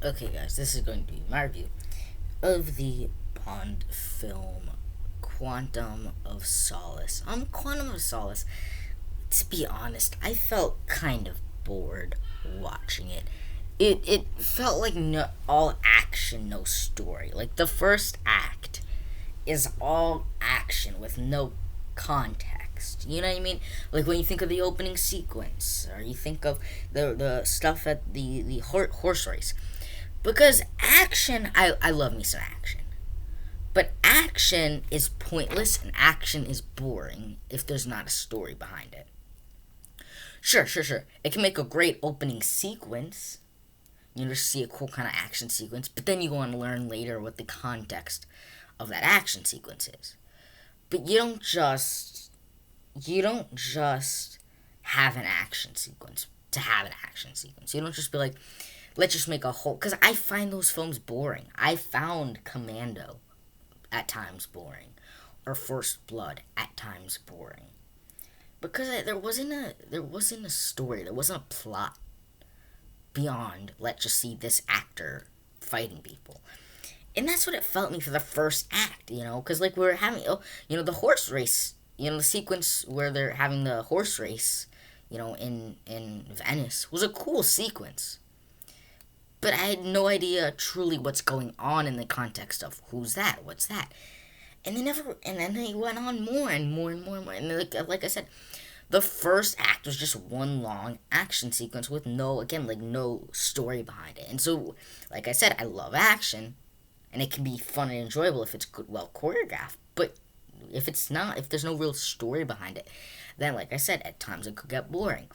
Okay, guys, this is going to be my review of the Bond film Quantum of Solace. To be honest, I felt kind of bored watching it. It felt like no, all action, no story. Like the first act is all action with no context. You know what I mean? Like when you think of the opening sequence, or you think of the stuff at the horse race. Because action, I love me some action. But action is pointless and action is boring if there's not a story behind it. Sure. It can make a great opening sequence. You just see a cool kind of action sequence, but then you go on to learn later what the context of that action sequence is. But you don't just have an action sequence to have an action sequence. You don't just be like, let's just make a whole. Because I find those films boring. I found Commando at times boring, or First Blood at times boring, because there wasn't a story, there wasn't a plot beyond let's just see this actor fighting people. And that's what it felt me for the first act, because like we were having, the horse race, the sequence where they're having the horse race, in Venice was a cool sequence. But I had no idea truly what's going on in the context of who's that, what's that, and then they went on more and more and more and more. And like I said, the first act was just one long action sequence with no story behind it. And so, like I said, I love action, and it can be fun and enjoyable if it's good, well choreographed. But if it's not, if there's no real story behind it, then like I said, at times it could get boring.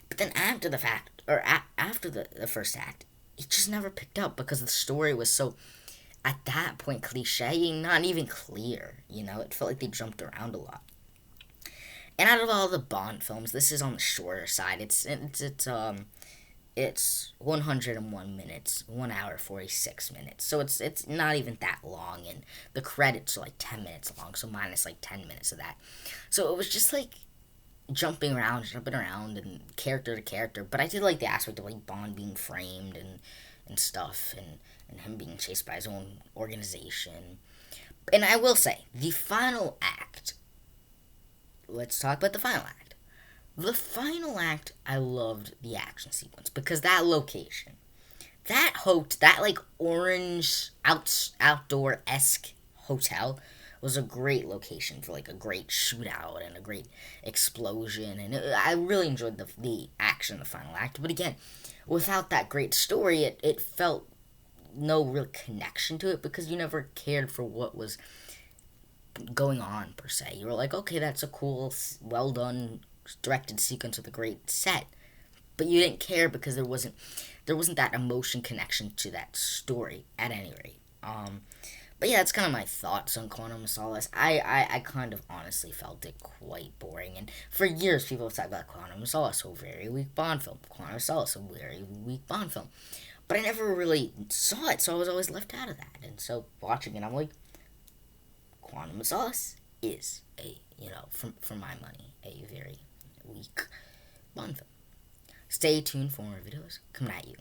But then after the fact, or after the first act, it just never picked up because the story was so, at that point, cliche, not even clear. It felt like they jumped around a lot. And out of all the Bond films, this is on the shorter side. It's 101 minutes, 1 hour 46 minutes. So it's not even that long, and the credits are like 10 minutes long, so minus like 10 minutes of that. So it was just like jumping around, and character to character. But I did like the aspect of like Bond being framed and stuff, and him being chased by his own organization. And I will say, the final act. Let's talk about the final act. The final act, I loved the action sequence because that location, that like orange outdoor esque hotel was a great location for like a great shootout and a great explosion, and I really enjoyed the action in the final act. But again, without that great story, it felt no real connection to it because you never cared for what was going on per se. You were like, okay, that's a cool, well done, directed sequence with a great set, but you didn't care because there wasn't that emotion connection to that story at any rate. But yeah, that's kind of my thoughts on Quantum of Solace. I kind of honestly felt it quite boring, and for years people have talked about Quantum of Solace, a very weak Bond film. Quantum of Solace, a very weak Bond film. But I never really saw it, so I was always left out of that. And so watching it, I'm like, Quantum of Solace is for my money, a very weak Bond film. Stay tuned for more videos coming at you.